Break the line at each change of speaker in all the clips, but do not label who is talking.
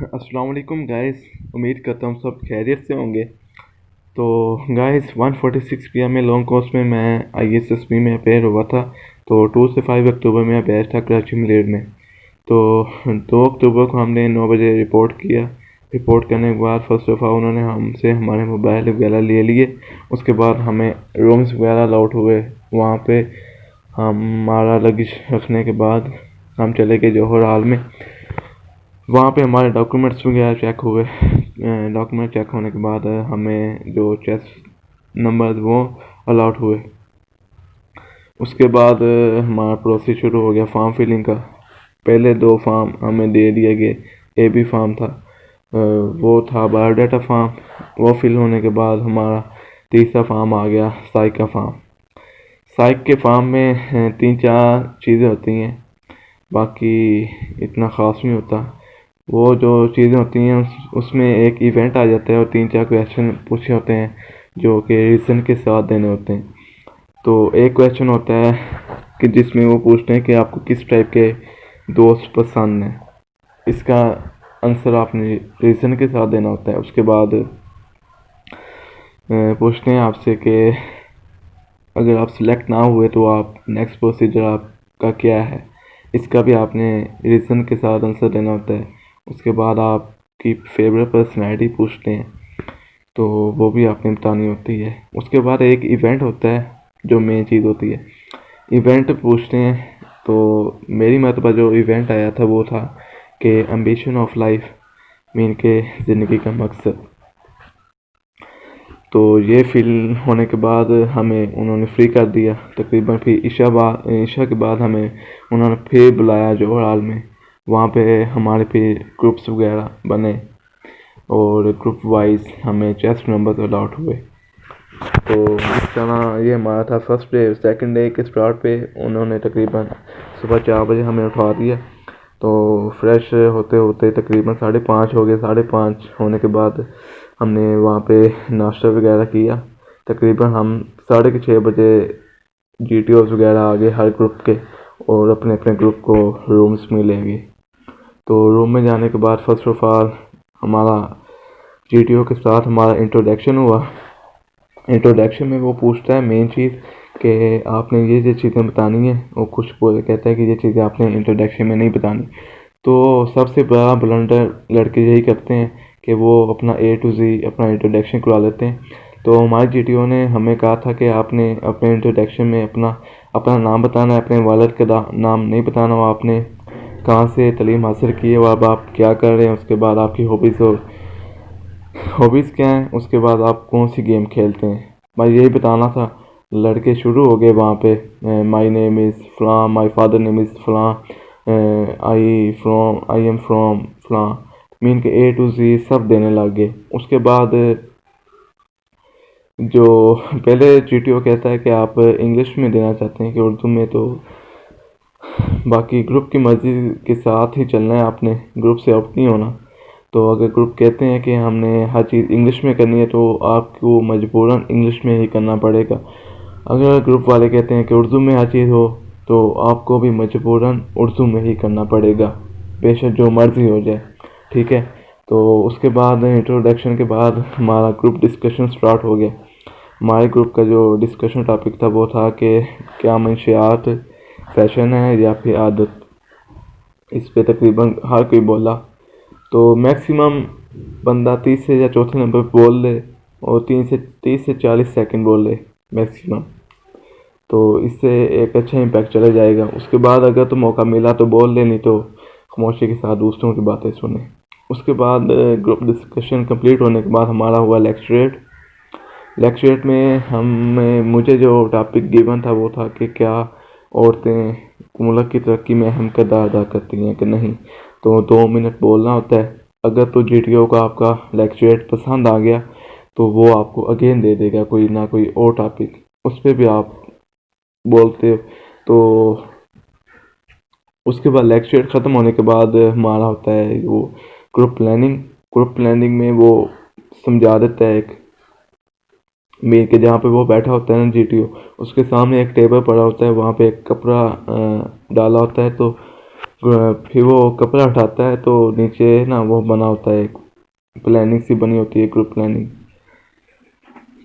अस्सलाम वालेकुम गाइस। उम्मीद करता हूँ सब खैरियत से होंगे। तो गाइस 146 पीएम में लॉन्ग कोर्स में मैं आईएसएसबी में अपेयर हुआ था। तो 2 से 5 अक्टूबर में अपेयर था कराची मिलेर में। तो 2 अक्टूबर को हमने 9 बजे रिपोर्ट किया। रिपोर्ट करने के बाद फर्स्ट ऑफ ऑल उन्होंने हमसे हमारे मोबाइल वगैरह ले लिए। उसके बाद हमें रूम्स वगैरह अलॉट हुए। वहाँ पे हमारा लगेज रखने के बाद हम चले गए जौहर हाल में। वहाँ पे हमारे डॉक्यूमेंट्स वगैरह चेक हुए। डॉक्यूमेंट चेक होने के बाद हमें जो चेस्ट नंबर वो अलॉट हुए। उसके बाद हमारा प्रोसेस शुरू हो गया फॉर्म फिलिंग का। पहले 2 फॉर्म हमें दे दिए गए। ए बी फॉर्म था, वो था बायोडाटा फॉर्म। वो फिल होने के बाद हमारा तीसरा फॉर्म आ गया साइक का फॉर्म। साइक के फॉर्म में 3-4 चीज़ें होती हैं, बाकी इतना ख़ास नहीं होता। वो जो चीज़ें होती हैं उसमें एक इवेंट आ जाता है और 3-4 क्वेश्चन पूछे होते हैं जो कि रीज़न के साथ देने होते हैं। तो एक क्वेश्चन होता है कि जिसमें वो पूछते हैं कि आपको किस टाइप के दोस्त पसंद हैं। इसका आंसर आपने रीज़न के साथ देना होता है। उसके बाद पूछते हैं आपसे कि अगर आप सिलेक्ट ना हुए तो आप नेक्स्ट प्रोसीजर आपका क्या है। इसका भी आपने रीज़न के साथ आंसर देना होता है। उसके बाद आपकी फेवरेट पर्सनैलिटी पूछते हैं, तो वो भी आपने बतानी होती है। उसके बाद एक इवेंट होता है जो मेन चीज़ होती है। इवेंट पूछते हैं, तो मेरी मतबा जो इवेंट आया था वो था कि एम्बिशन ऑफ लाइफ मीन के ज़िंदगी का मकसद। तो ये फिल होने के बाद हमें उन्होंने फ्री कर दिया तकरीबन। फिर ईशा के बाद हमें उन्होंने फिर बुलाया जौहर हाल में। वहाँ पे हमारे फिर ग्रुप्स वगैरह बने और ग्रुप वाइज हमें चेस्ट नंबर अलॉट हुए। तो इस तरह ये हमारा था फर्स्ट डे। सेकंड डे के स्टार्ट पे उन्होंने तकरीबन सुबह 4 बजे हमें उठा दिया। तो फ्रेश होते होते तकरीबन 5:30 हो गए। 5:30 होने के बाद हमने वहाँ पे नाश्ता वगैरह किया। तकरीबन हम 6:30 बजे GTOs वगैरह आ गए हर ग्रुप के और अपने अपने ग्रुप को रूम्स में ले गए। तो रूम में जाने के बाद फर्स्ट ऑफ ऑल हमारा GTO के साथ हमारा इंट्रोडक्शन हुआ। इंट्रोडक्शन में वो पूछता है मेन चीज़ कि आपने ये चीज़ें बतानी है। वो कुछ कहता है कि ये चीज़ें आपने इंट्रोडक्शन में नहीं बतानी। तो सबसे बड़ा ब्लंडर लड़के यही करते हैं कि वो अपना A to Z अपना इंट्रोडक्शन करवा लेते हैं। तो हमारे GTO ने हमें कहा था कि आपने अपने इंट्रोडक्शन में अपना नाम बताना है, अपने वालिद का नाम नहीं बताना। वो आपने कहाँ से तालीम हासिल की है और अब आप क्या कर रहे हैं। उसके बाद आपकी हॉबीज़ क्या हैं। उसके बाद आप कौन सी गेम खेलते हैं, भाई यही बताना था। लड़के शुरू हो गए वहाँ पे। माई नेम इज़ फ़लाँ, माई फादर नेम इज़ फ़लाँ, आई एम फ्रॉम फ़लाँ, मीन के A to Z सब देने लग गए। उसके बाद जो पहले GTO कहता है कि आप इंग्लिश में देना चाहते हैं कि उर्दू में, तो बाकी ग्रुप की मर्ज़ी के साथ ही चलना है आपने, ग्रुप से आउट नहीं होना। तो अगर ग्रुप कहते हैं कि हमने हर चीज़ इंग्लिश में करनी है तो आपको मजबूरन इंग्लिश में ही करना पड़ेगा। अगर ग्रुप वाले कहते हैं कि उर्दू में हर चीज़ हो तो आपको भी मजबूरन उर्दू में ही करना पड़ेगा, बेशक जो मर्ज़ी हो जाए। ठीक है। तो उसके बाद इंट्रोडक्शन के बाद हमारा ग्रुप डिस्कशन स्टार्ट हो गया। हमारे ग्रुप का जो डिस्कशन टॉपिक था वो था कि क्या मंशियात फैशन है या फिर आदत। इस पे तकरीबन हर कोई बोला। तो मैक्सिमम बंदा 30 से या चौथे नंबर पे बोल ले और 30 से 40 सेकंड बोल ले मैक्सिमम। तो इससे एक अच्छा इम्पैक्ट चला जाएगा। उसके बाद अगर तो मौका मिला तो बोल ले, नहीं तो खामोशी के साथ दूसरों की बातें सुने। उसके बाद ग्रुप डिस्कशन कंप्लीट होने के बाद हमारा हुआ लेक्चरेट। लेक्चरेट में मुझे जो टॉपिक गिवन था वो था कि क्या औरतें मुल्क की तरक्की में अहम किरदार अदा करती हैं कि नहीं। तो 2 मिनट बोलना होता है। अगर तो GTO को आपका लेक्चरेट पसंद आ गया तो वो आपको अगेन दे देगा कोई ना कोई और टॉपिक, उस पर भी आप बोलते हो। तो उसके बाद लेक्चर ख़त्म होने के बाद हमारा होता है वो ग्रुप प्लानिंग। ग्रुप प्लानिंग में वो समझा देता है एक मेन के जहाँ पे वो बैठा होता है ना GTO, उसके सामने एक टेबल पड़ा होता है, वहाँ पे एक कपड़ा डाला होता है। तो फिर वो कपड़ा उठाता है तो नीचे ना वो बना होता है, एक प्लानिंग सी बनी होती है, ग्रुप प्लानिंग।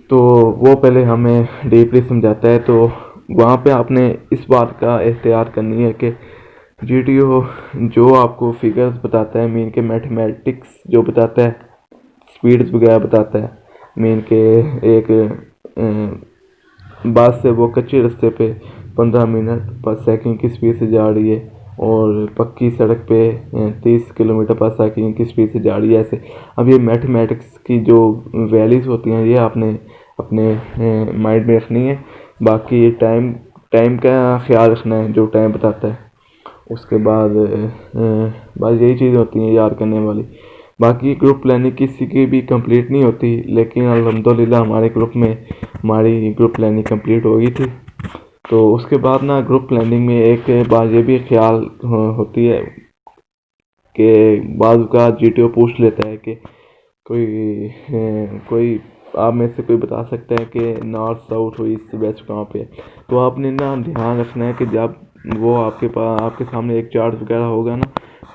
तो वो पहले हमें डीपली समझाता है। तो वहाँ पे आपने इस बात का एहतियात करनी है कि जीटीओ जो आपको फिगर्स बताता है, मीन के मैथमेटिक्स जो बताता है, स्पीड्स वगैरह बताता है, मीन के एक बस से वो कच्चे रास्ते पे 15 मिनट पर सेकंड की स्पीड से जा रही है और पक्की सड़क पे 30 किलोमीटर पर सेकंड की स्पीड से जा रही है। ऐसे अब ये मैथमेटिक्स की जो वैल्यूज़ होती हैं ये आपने अपने माइंड में रखनी है। बाकी ये टाइम टाइम का ख्याल रखना है जो टाइम बताता है। उसके बाद बस यही चीज़ होती हैं याद करने वाली। बाकी ग्रुप प्लानिंग किसी की भी कंप्लीट नहीं होती, लेकिन अल्हम्दुलिल्लाह हमारे ग्रुप में हमारी ग्रुप प्लानिंग कंप्लीट हो गई थी। तो उसके बाद ना ग्रुप प्लानिंग में एक बात ये भी ख्याल होती है कि बाद का जीटीओ पूछ लेता है कि कोई आप में से कोई बता सकता है कि नॉर्थ साउथ और ईस्ट वेस्ट कहाँ पे है। तो आपने ना ध्यान रखना है कि जब वो आपके सामने एक चार्ट वगैरह होगा ना,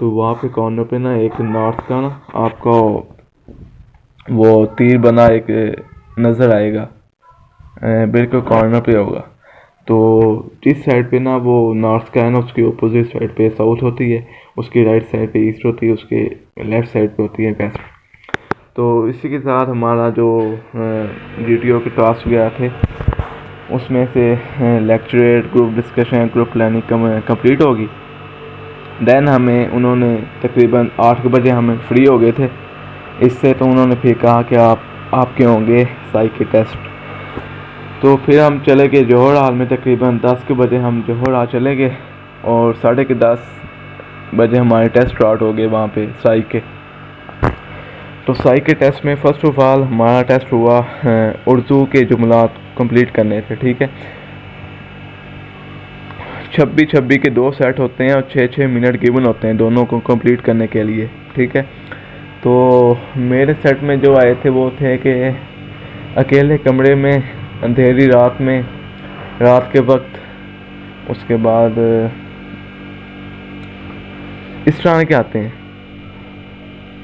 तो वहाँ पे कॉर्नर पे ना एक नॉर्थ का ना आपको वो तीर बना एक नज़र आएगा, बिल्कुल कॉर्नर पे होगा। तो जिस साइड पे ना वो नॉर्थ का है ना, उसकी अपोजिट साइड पे साउथ होती है, उसकी राइट साइड पे ईस्ट होती है, उसके लेफ्ट साइड पे होती है वेस्ट। तो इसी के साथ हमारा जो जीटीओ के टास्क वगैरह थे उसमें से lecturette, group discussion, group planning complete होगी। देन हमें उन्होंने तकरीबन 8 बजे हमें फ्री हो गए थे। इससे तो उन्होंने फिर कहा कि आपके होंगे साइक के टेस्ट। तो फिर हम चले गए जौहर हाल में। तकरीबन 10 के बजे हम जौहर हाल चले गए और 10:30 बजे हमारे टेस्ट स्टार्ट हो गए वहाँ पे साइक के। तो साइक के टेस्ट में फ़र्स्ट ऑफ ऑल हमारा टेस्ट हुआ उर्दू के जुमलात कंप्लीट करने थे। ठीक है, 26 के 2 सेट होते हैं और 6 मिनट गिवन होते हैं दोनों को कंप्लीट करने के लिए। ठीक है, तो मेरे सेट में जो आए थे वो थे कि अकेले कमरे में अंधेरी रात में, रात के वक्त, उसके बाद इस तरह के आते हैं।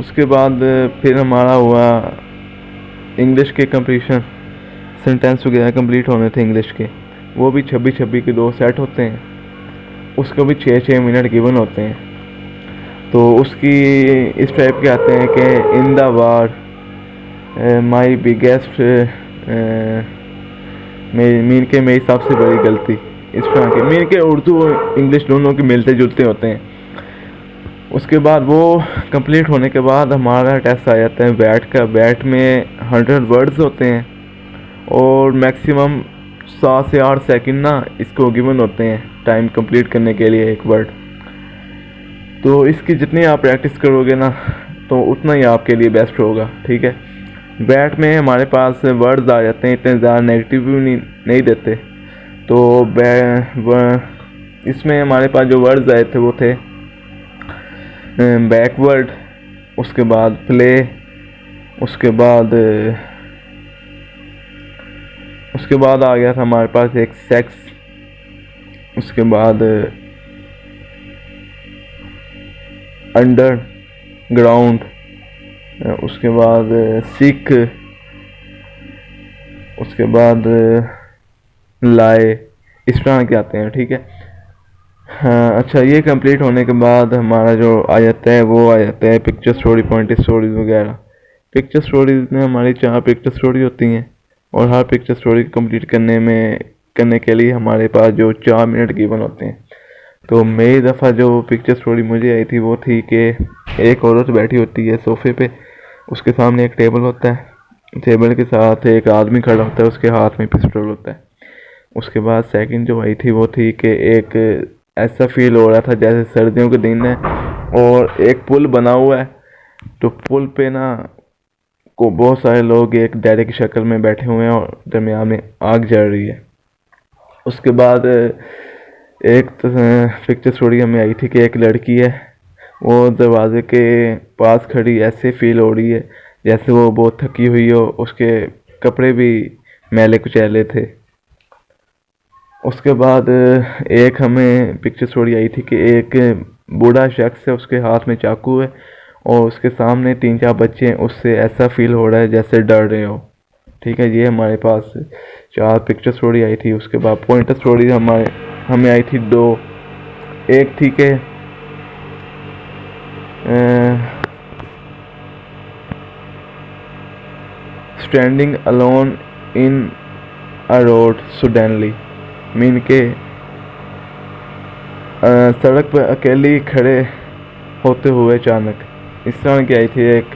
उसके बाद फिर हमारा हुआ इंग्लिश के कंप्लीशन, सेंटेंस वगैरह कंप्लीट होने थे इंग्लिश के, वो भी 26 के 2 सेट होते हैं, उसको भी 6 मिनट गिवन होते हैं। तो उसकी इस टाइप के आते हैं कि in the war my biggest mean के मेरी सबसे बड़ी गलती, इस तरह के मीन के उर्दू और इंग्लिश दोनों के मिलते जुलते होते हैं। उसके बाद वो कंप्लीट होने के बाद हमारा टेस्ट आ जाता है बैट का। बैट में 100 वर्ड्स होते हैं और मैक्सिमम 7 से 8 सेकंड ना इसको गिवन होते हैं टाइम कंप्लीट करने के लिए एक वर्ड। तो इसकी जितनी आप प्रैक्टिस करोगे ना तो उतना ही आपके लिए बेस्ट होगा। ठीक है, बैट में हमारे पास वर्ड्स आ जाते हैं, इतने ज़्यादा नेगेटिव भी नहीं देते। तो इसमें हमारे पास जो वर्ड्स आए थे वो थे बैकवर्ड, उसके बाद प्ले, उसके बाद आ गया था हमारे पास एक सेक्स, उसके बाद अंडर ग्राउंड, उसके बाद सिख, उसके बाद लाए, इस तरह के आते हैं। ठीक है, हाँ अच्छा, ये कंप्लीट होने के बाद हमारा जो आ जाता है वो आ जाता है पिक्चर स्टोरी, पॉइंट स्टोरीज वगैरह। पिक्चर स्टोरीज में हमारी 4 पिक्चर स्टोरी होती हैं और हर पिक्चर स्टोरी कंप्लीट करने के लिए हमारे पास जो 4 मिनट गिवन होते हैं। तो मेरी दफ़ा जो पिक्चर स्टोरी मुझे आई थी वो थी कि एक औरत बैठी होती है सोफे पे, उसके सामने एक टेबल होता है, टेबल के साथ एक आदमी खड़ा होता है, उसके हाथ में पिस्टल होता है। उसके बाद सेकंड जो आई थी वो थी कि एक ऐसा फील हो रहा था जैसे सर्दियों के दिन है और एक पुल बना हुआ है, तो पुल पे ना को बहुत सारे लोग एक दायरे की शक्ल में बैठे हुए हैं और दरमियान में आग जल रही है। उसके बाद एक पिक्चर स्टोरी हमें आई थी कि एक लड़की है, वो दरवाजे के पास खड़ी, ऐसे फील हो रही है जैसे वो बहुत थकी हुई हो, उसके कपड़े भी मैले कुचैले थे। उसके बाद एक हमें पिक्चर स्टोरी आई थी कि एक बूढ़ा शख्स है, उसके हाथ में चाकू है और उसके सामने 3-4 बच्चे हैं। उससे ऐसा फील हो रहा है जैसे डर रहे हो। ठीक है, ये हमारे पास 4 पिक्चर स्टोरी आई थी। उसके बाद पॉइंटर स्टोरी हमें आई थी 2। एक थी कि standing alone in a road suddenly, mean के सड़क पर अकेली खड़े होते हुए अचानक। इस तरह की आई थी एक।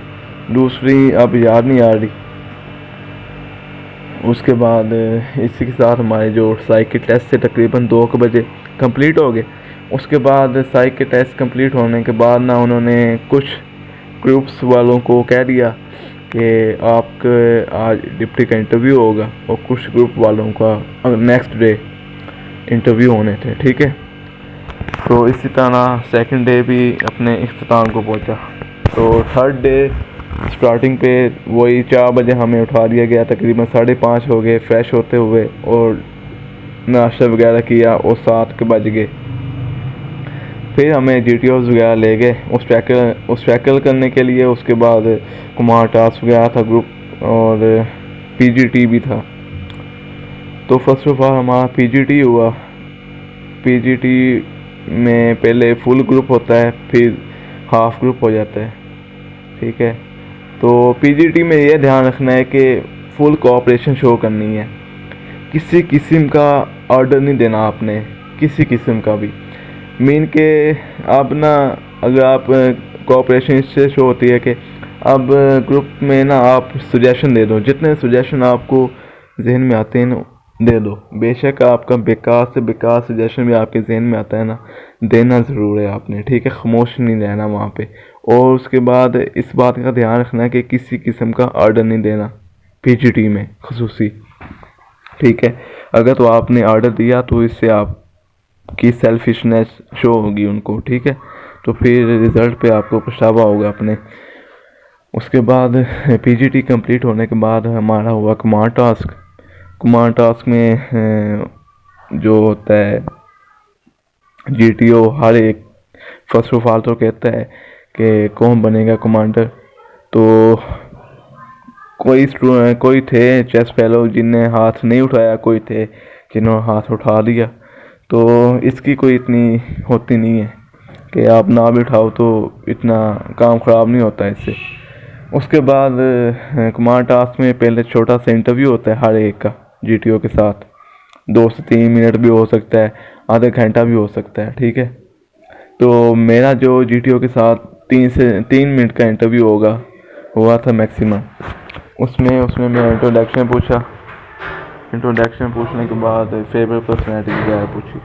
दूसरी अब याद नहीं आ रही। उसके बाद इसी के साथ हमारे जो साइक के टेस्ट थे तकरीबन 2 बजे कंप्लीट हो गए। उसके बाद साइक के टेस्ट कंप्लीट होने के बाद ना उन्होंने कुछ ग्रुप्स वालों को कह दिया कि आपके आज डिप्टी का इंटरव्यू होगा, और कुछ ग्रुप वालों का नेक्स्ट डे इंटरव्यू होने थे। ठीक है, तो इसी तरह सेकंड डे भी अपने इख्तिताम को पहुंचा। तो थर्ड डे स्टार्टिंग पे वही 4 बजे हमें उठा दिया गया, तकरीबन 5:30 हो गए फ्रेश होते हुए, और नाश्ता वगैरह किया और 7 बज गए। फिर हमें GTOs वगैरह ले गए उस टैकल करने के लिए। उसके बाद कुमार टास्क वगैरह था ग्रुप, और PGT भी था। तो फर्स्ट ऑफ ऑल हमारा PGT हुआ। PGT में पहले फुल ग्रुप होता है, फिर हाफ ग्रुप हो जाता है। ठीक है, तो PGT में यह ध्यान रखना है कि फुल कोऑपरेशन शो करनी है। किसी किस्म का ऑर्डर नहीं देना आपने, किसी किस्म का भी। मीन के अब ना, अगर आप कोऑपरेशन इससे शो होती है कि अब ग्रुप में ना आप सजेशन दे दो, जितने सजेशन आपको जहन में आते हैं ना दे दो। बेशक आपका बेकार से बेकार सजेशन भी आपके जहन में आता है ना, देना ज़रूर है आपने। ठीक है, खामोश नहीं रहना वहाँ पे। और उसके बाद इस बात का ध्यान रखना है कि किसी किस्म का ऑर्डर नहीं देना PGT में खसूसी। ठीक है, अगर तो आपने ऑर्डर दिया तो इससे आपकी सेल्फिशनेस शो होगी उनको। ठीक है, तो फिर रिज़ल्ट पे आपको पछतावा होगा अपने। उसके बाद PGT कंप्लीट होने के बाद हमारा हुआ कमांड टास्क। कमांड टास्क में जो होता है GTO हर एक फर्स्ट ऑफ ऑल तो कहता है कि कौन बनेगा कमांडर। तो कोई थे चेस फेलो जिनने हाथ नहीं उठाया, कोई थे जिन्होंने हाथ उठा दिया। तो इसकी कोई इतनी होती नहीं है कि आप ना भी उठाओ तो इतना काम ख़राब नहीं होता है इससे। उसके बाद कमांड टास्क में पहले छोटा सा इंटरव्यू होता है हर एक का GTO के साथ। 2 से 3 मिनट भी हो सकता है, आधा घंटा भी हो सकता है। ठीक है, तो मेरा जो GTO के साथ 3 मिनट का इंटरव्यू हुआ था मैक्सिमम। उसमें मैं इंट्रोडक्शन पूछने के बाद फेवरेट पर्सनैलिटी वगैरह पूछी।